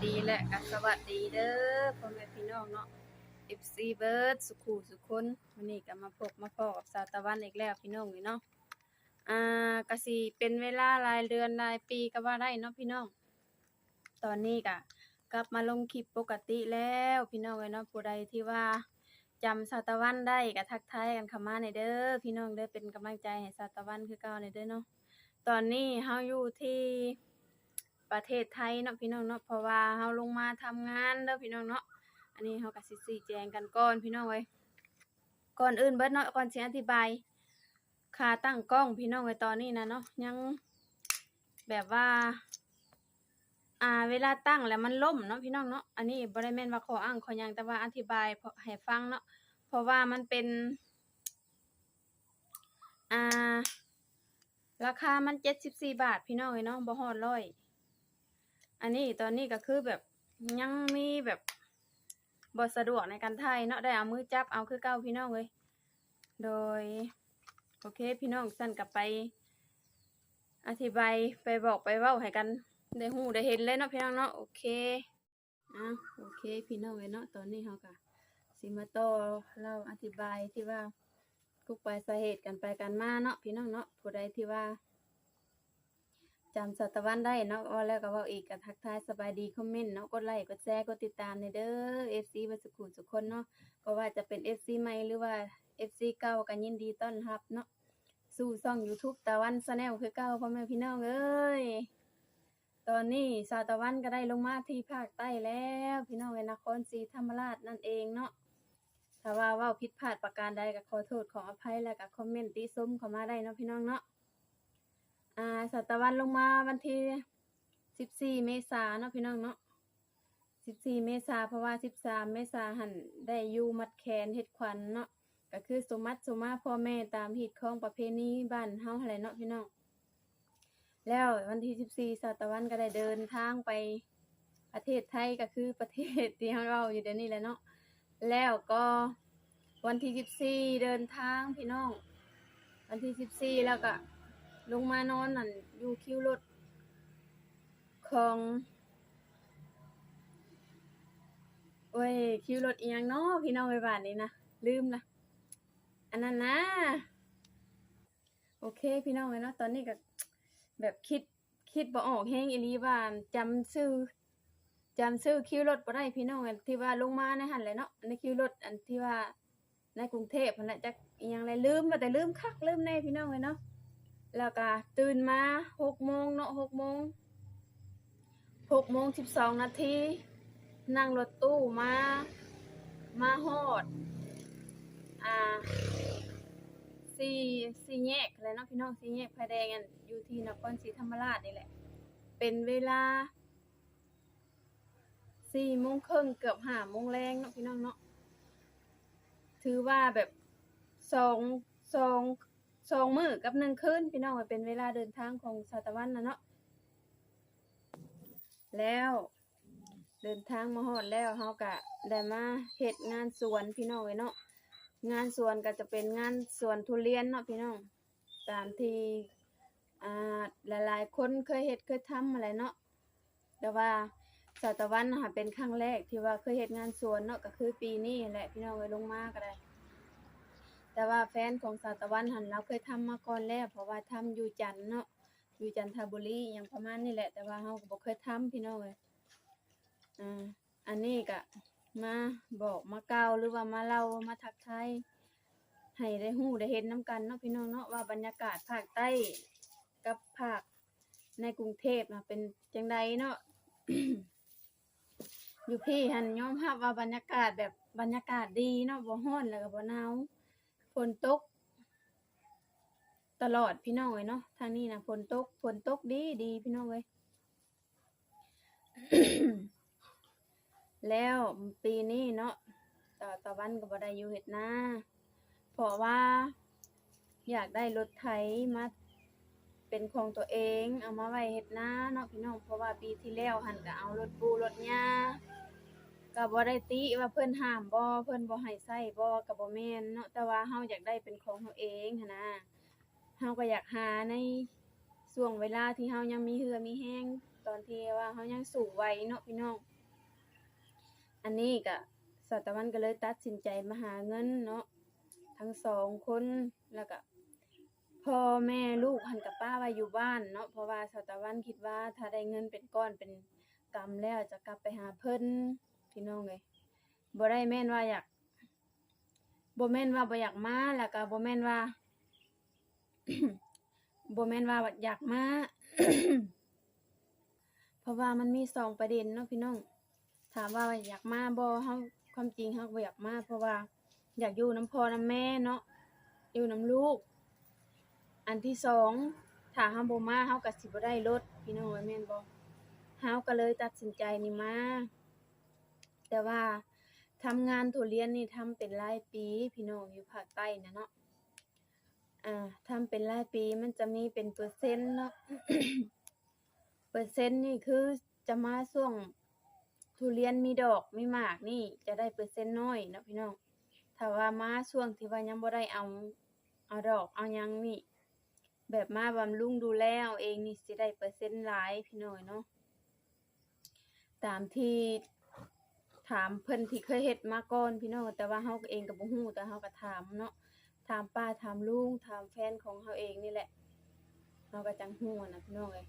ดีและก็สวัสดีเด้อพ่อแม่พี่น้องเนาะ FC เบิร์ดสุขุสุคนวันนี้ก็มาพบมาพอกับสาวตะวันอีกแล้วพี่น้องนี่เนาะก็สิเป็นเวลาหลายเดือนหลายปีก็ว่าได้เนาะพี่น้องตอนนี้ก็กลับมาลงคลิปปกติแล้วพี่น้องเอ้ยเนาะผู้ใดที่ว่าจำสาวตะวันได้ก็ทักทายกันเข้ามาหน่อยเด้อพี่น้องเด้อเป็นกำลังใจให้สาวตะวันคือเก่าหน่อยเด้อเนาะตอนนี้เฮาอยู่ที่ประเทศไทยเนาะพี่น้องเนาะเพราะว่าเฮาลงมาทำงานเด้อพี่น้องเนาะอันนี้เฮาก็สิชี้แจงกันก่อนพี่น้องเอ้ยก่อนอื่นเบิดเนาะก่อนสิอธิบายค่าตั้งกล้องพี่น้องเอ้ยตอนนี้นะเนาะยังแบบว่าเวลาตั้งแล้วมันล่มเนาะพี่น้องเนาะอันนี้บ่ได้แม่นว่าข้ออ้างข้อหยังแต่ว่าอธิบายให้ฟังเนาะเพราะว่ามันเป็นอ่าราคามัน74 บาทพี่น้องเอ้ยเนาะบ่ฮอด100อันนี้ตอนนี้ก็คือแบบยังมีแบบบ่สะดวกในการถ่ายเนาะได้เอามือจับเอาคือเก่าพี่น้องเอ้ยโดยโอเคพี่น้องสั่นกลับไปอธิบายไปบอกไปเว้าให้กันได้ฮู้ได้เห็นเลยเนาะพี่น้องเนาะโอเคโอเคพี่น้องเอ้ยเนาะตอนนี้เฮาก็สิมาต่อเล่าอธิบายที่ว่าทุกไปสาเหตุกันไปกันมาเนาะพี่น้องเนาะผู้ใดที่ว่าจำสาวตะวันได้เนาะว่าแล้วก็เว้าอีกก็ทักทายสบายดีคอมเมนต์เนาะกดไลค์กดแชร์กดติดตามให้เด้อ FC เบิดสุขุทุกคนเนาะก็ว่าจะเป็น FC ใหม่หรือว่า FC เก่าก็ยินดีต้อนรับเนาะสู่ช่อง YouTube ตะวัน Channel คือเก่าพ่อแม่พี่น้องเอ้ยตอนนี้สาวตะวันก็ได้ลงมาที่ภาคใต้แล้วพี่น้องเอ้ยนครศรีธรรมราชนั่นเองเนาะถ้าว่าเว้าผิดพลาดประการใดก็ขอโทษขออภัยแล้วก็คอมเมนต์ติชมเข้ามาได้เนาะพี่น้องเนาะสาวตะวันลงมาวันที่14 เมษายนเนาะพี่น้องเนาะ14 เมษายนเพราะว่า13 เมษายนหั่นได้อยู่มัดแขนเฮ็ดขวัญเนาะก็คือสมมัติสมมาพ่อแม่ตามฮีตของประเพณีบ้านเฮาหั่นแหละเนาะพี่น้องแล้ววันที่14สาวตะวันก็ได้เดินทางไปประเทศไทยก็คือประเทศที่เฮาเว้าอยู่เดี๋ยวนี้แหละเนาะแล้วก็วันที่14เดินทางพี่น้องวันที่14แล้วก็ลงมานอนนั่นอยู่คิวรถของคิวรถอีหยังเนาะพี่น้องไว้บ้านนี้นะลืมละอันนั้นนะโอเคพี่น้องเอ้ยเนาะตอนนี้ก็แบบคิดบ่ออกแฮงอีหลีว่าจำชื่อคิวรถบ่ได้พี่น้องอันที่ว่าลงมาในหั่นแหละเนาะในคิวรถอันที่ว่าในกรุงเทพนั่นแหละจักอีหยังแหละลืมว่าแต่ลืมคักลืมแน่พี่น้องเอ้ยเนาะแล้วก็ตื่นมา6 โมงเนาะ6 โมง 12 นาทีนั่งรถตู้มาฮอดสี่แยกอะไรเนาะพี่น้องสี่แยกไฟแดงกันอยู่ที่นครศรีธรรมราชนี่แหละเป็นเวลา4 โมงครึ่งเกือบ5 โมงแรงเนาะพี่น้องเนาะถือว่าแบบสองมื้อกับ1 คืนพี่น้องเป็นเวลาเดินทางของสาวตะวันนะเนาะแล้วเดินทางมาฮอดแล้วเฮาก็ได้มาเฮ็ดงานสวนพี่น้องเนาะงานสวนก็จะเป็นงานสวนทุเรียนเนาะพี่น้องตามที่หลายๆคนเคยเฮ็ดเคยทำอะไรเนาะแต่ว่าสาวตะวันน่ะเป็นครั้งแรกที่ว่าเคยเฮ็ดงานสวนเนาะก็คือปีนี้แหละพี่น้องลงมาก็ได้แต่ว่าแฟนของสาวตะวันหันเราเคยทำมาก่อนแล้วเพราะว่าทำอยู่จันทน์เนาะอยู่จันทบุรีอย่างประมาณนี้แหละแต่ว่าเฮาก็บ่เคยทำพี่น้องอันนี้ก็มาบอกมากล่าวหรือว่ามาเล่ามาทักทายให้ได้ฮู้ได้เห็นนำกันเนาะพี่น้องเนาะว่าบรรยากาศภาคใต้กับภาคในกรุงเทพน่ะเป็นจังไดเนาะ อยู่พี่หันยอมรับว่าบรรยากาศแบบบรรยากาศดีเนาะบ่ร้อนแล้วก็บ่หนาวฝนตกตลอดพี่น้องเอ้ยเนาะทางนี้น่ะฝนตกดีพี่น้องเอ้ย แล้วปีนี้เนาะตะวันก็บ่ได้อยู่เฮ็ดนาเพราะว่าอยากได้รถไถมาเป็นของตัวเองเอามาไว้เฮ็ดนาเนาะพี่น้องเพราะว่าปีที่แล้วหั้นก็เอารถปู่รถย่าก็บ่ได้ติว่าเพิ่นห้ามบ่เพิ่นบ่ให้ใช้บ่ก็บ่แม่นเนาะแต่ว่าเฮาอยากได้เป็นของเฮาเองหั้นนะเฮาก็อยากหาในช่วงเวลาที่เฮายังมีเหือมีแรงตอนที่ว่าเฮายังสูงวัยเนาะพี่น้อง อันนี้ก็สาวตะวันก็เลยตัดสินใจมาหาเงินเนาะทั้ง2คนแล้วก็พ่อแม่ลูกหั้นกับป้าว่าอยู่บ้านเนาะเพราะว่าสาวตะวันคิดว่าถ้าได้เงินเป็นก้อนเป็นกำแล้วจะกลับไปหาเพิ่นพี่น้องเอ้ยบ่ได้แม่นว่าอยากบ่แม่นว่าบ่อยากมาแล้วก็บ่แม่นว่า บ่แม่นว่าอยากมา เพราะว่ามันมี2ประเด็นเนาะพี่น้องถามว่าอยากมาบ่เฮาความจริงเฮาบ่อยากมาเพราะว่าอยากอยู่นำพ่อนำแม่เนาะอยู่นำลูกอันที่2ถ้าเฮาบ่มาเฮาก็สิบ่ได้รถพี่น้องเอ้ยแม่นบ่เฮาก็เลยตัดสินใจนี่มาแต่ว่าทำงานทุเรียนนี่ทำเป็นรายปีพี่น้องอยู่ภาคใต้น่ะเนาะทำเป็นรายปีมันจะมีเป็นเปอร์เซ็นต์เนาะ เปอร์เซ็นต์นี่คือจะมาช่วงทุเรียนมีดอกมีหมากนี่จะได้เปอร์เซ็นต์น้อยเนาะพี่น้องถ้าว่ามาช่วงที่ว่ายังบ่ได้เอาดอกเอาหยังนี่แบบมาบำรุงดูแลเอาเองนี่สิได้เปอร์เซ็นต์หลายพี่น้อยเนาะตามที่ถามเพิ่นที่เคยเฮ็ดมาก่อนพี่น้องแต่ว่าเฮาเองก็บ่ฮู้แต่เฮาก็ถามเนาะถามป้าถามลุงถามแฟนของเฮาเองนี่แหละเฮาก็จังฮู้นะพี่น้องเอ้ย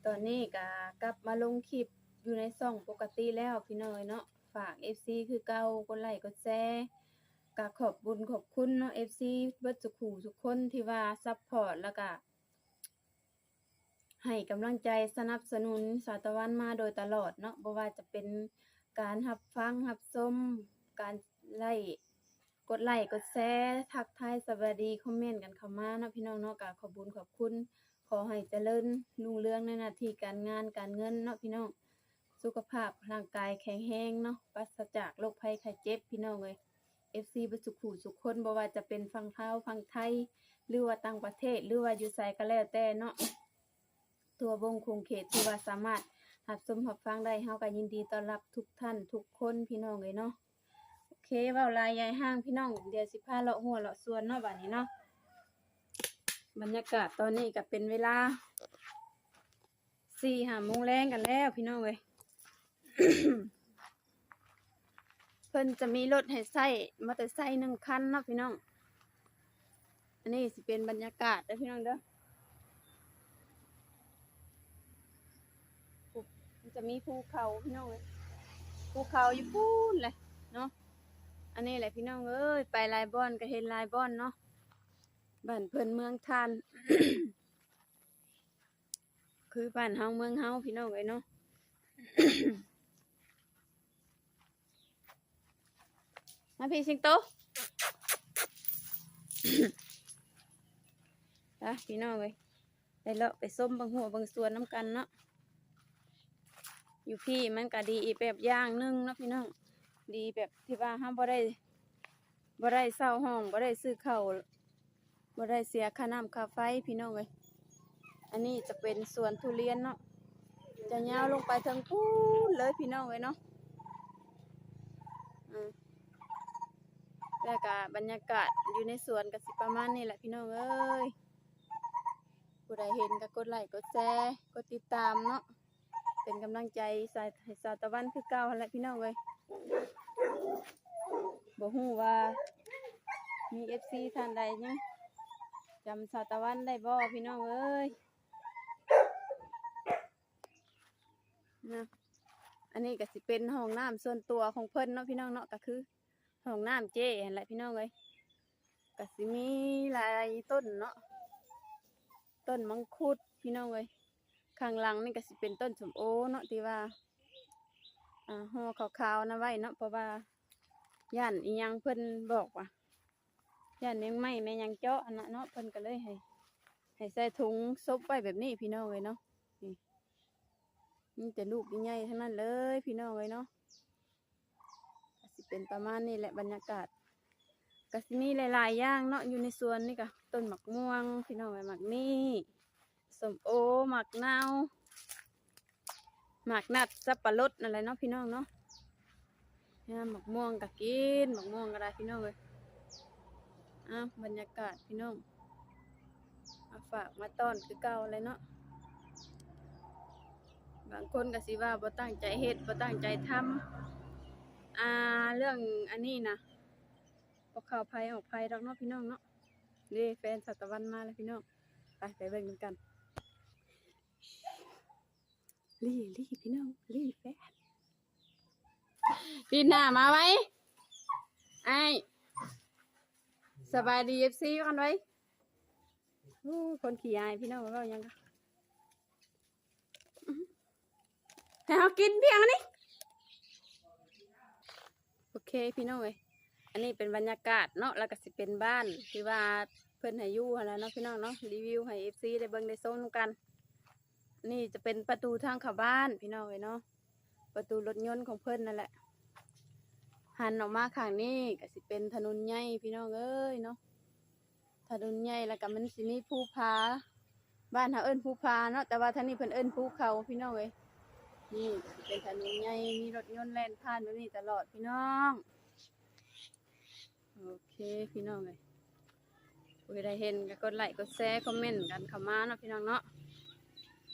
ตอนนี้ก็กลับมาลงคลิปอยู่ในช่องปกติแล้วพี่น้องเอ้ยเนาะฝาก FC คือเก่ากดไลค์กดแชร์ก็ขอบบุญขอบคุณเนาะ FC เบิดทุกผู้ทุกคนที่ว่าซัปพอร์ตแล้วก็ให้กำลังใจสนับสนุนสาวตะวันมาโดยตลอดเนาะบ่ว่าจะเป็นการรับฟังรับชมการกดไลค์กดแชร์ทักทายสวัสดีคอมเมนต์กันเข้ามาเนาะพี่น้องเนาะก็ขอบคุญขอบคุณขอให้เจริญรุ่งเรืองในหน้าที่การงานการเงินเนาะพี่น้องสุขภาพร่างกายแข็งแรงเนาะปราศจากโรคภัยไข้เจ็บพี่น้องเอ้ย FC เบิดทุกผู้ทุกคนบ่ว่าจะเป็นฝั่งลาวฝั่งไทยหรือว่าต่างประเทศหรือว่าอยู่ไสก็แล้วแต่เนาะทั่ววงคงเขตที่ว่าสามารถรับชมรับฟังได้เฮาก็ยินดีต้อนรับทุกท่านทุกคนพี่น้องเอ้ยเนาะโอเคเว้าหลายยายห้างพี่น้องเดี๋ยวสิพาเลาะหัวเลาะสวนเนาะบัดนี้เนาะบรรยากาศตอนนี้ก็เป็นเวลา4-5 โมงแลงกันแล้วพี่น้องเอ้ย เพิ่นจะมีรถให้ใช้มอเตอร์ไซค์1คันเนาะพี่น้องอันนี้สิเป็นบรรยากาศเด้อพี่น้องเด้อมันจะมีภูเขาพี่น้องเอ้ยภูเขาอยู่พูนเลยเนาะอันนี้แหละพี่น้องเอ้ยไปหลายบ่อนก็เห็นหลายบ่อนเนาะบ้านเพิ่นเมืองทาน คือบ้านเฮาเมืองเฮาพี่น้องเอ้ยเนาะ มาพี่สิงโต พี่น้องเอ้ยไปเลาะไปส้มบางหัวบางส่วนน้ำกันเนาะอยู่พี่มันก็ดีอีกแบบอย่างหนึงเนาะพี่น้องดีแบบที่ว่าห้ามบ่ได้เช่าห้องบ่ได้ซื้อข้าวบ่ได้เสียค่าน้ำค่าไฟพี่น้องเอ้ยอันนี้จะเป็นสวนทุเรียนเนาะจะยาวลงไปถึงพูนเลยพี่น้องเอ้ยเนาะแล้วก็บรรยากาศอยู่ในสวนก็สิประมาณนี้แหละพี่น้องเอ้ยผู้ใดเห็นก็กดไลค์กดแชร์กดติดตามเนาะเป็นกำลังใจให้สาวตะวันคือเก่าหั่นแหละพี่น้องเอ้ยบ่ฮู้ว่ามี FC ท่านใดยังจำสาวตะวันได้บ่พี่น้องเอ้ยนะอันนี้ก็สิเป็นห้องน้ำส่วนตัวของเพิ่นเนาะพี่น้องเนาะก็คือห้องน้ำเจ้หั่นแหละพี่น้องเอ้ยก็สิมีหลายต้นเนาะต้นมังคุดพี่น้องเอ้ยข้างหลังนี่ก็สิเป็นต้นส้มโอเนาะที่ว่าห่อขาวๆนะไว้เนาะเพราะว่าย่านอีหยังเพิ่นบอกว่าย่านแมงไหม้แม่หยังเจาะอันนั้นเนาะเพิ่นก็เลยให้ใส่ถุงซบไว้แบบนี้พี่น้องเอ้ยเนาะนี่แต่ลูกใหญ่ๆทั้งนั้นเลยพี่น้องเอ้ยเนาะก็สิเป็นประมาณนี้แหละบรรยากาศก็สิมีหลายๆอย่างเนาะอยู่ในสวนนี่ก็ต้นหมักม่วงพี่น้องเอ้ยหมักนี่ส้มโอหมักนาวหมักนัดสับปะรดอะไรเนาะพี่น้องเนาะหมักม่วงก็กินหมักม่วงก็ได้พี่น้องเลยบรรยากาศพี่น้องมาฝากมาต้อนคือเก่าเลยเนาะ บางคนก็สิว่าบ่ตั้งใจเฮ็ดบ่ตั้งใจทำเรื่องอันนี้นะบ่เข้าภัยออกภัยดอกเนาะพี่น้องเนาะนี่แฟนสัตวันมาแล้วพี่น้องไปเบิ่งกันลี่พี่น้องลี่แฟนปีหน้ามาไว้ไอ้สบายดี FC กันไว้คนขี้อายพี่น้องว่ายังให้เฮากินเพียงอันนี้โอเคพี่น้องเอ้ยอันนี้เป็นบรรยากาศเนาะแล้วก็สิเป็นบ้านที่ว่าเพิ่นให้อยู่หั่นแหละเนาะพี่น้องเนาะรีวิวให้ FC ได้เบิ่งได้ชมกันนี่จะเป็นประตูทางเข้าบ้านพี่น้องเอ้ยเนาะประตูรถยนต์ของเพิ่นนั่นแหละหันออกมาข้างนี้ก็สิเป็นถนนใหญ่พี่น้องเอ้ยเนาะถนนใหญ่แล้วก็มันสิมีภูผาบ้านเฮาเอิ้นภูผาเนาะแต่ว่าทางนี้เพิ่นเอิ้นภูเขาพี่น้องเอ้ยนี่ก็สิเป็นถนนใหญ่มีรถยนต์แล่นผ่านแบบนี้ตลอดพี่น้องโอเคพี่น้องเอ้ยผู้ใดเห็นก็กดไลค์กดแชร์คอมเมนต์กันเข้ามาเนาะพี่น้องเนาะ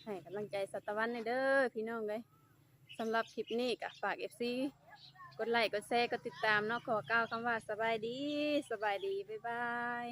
ให้กำลังใจสัตวันเด้อพี่น้องเอ้ยสำหรับคลิปนี้ก็ฝาก FC กดไลค์กดแชร์กดติดตามเนาะขอกล่าวคำว่าสบายดีบ๊ายบาย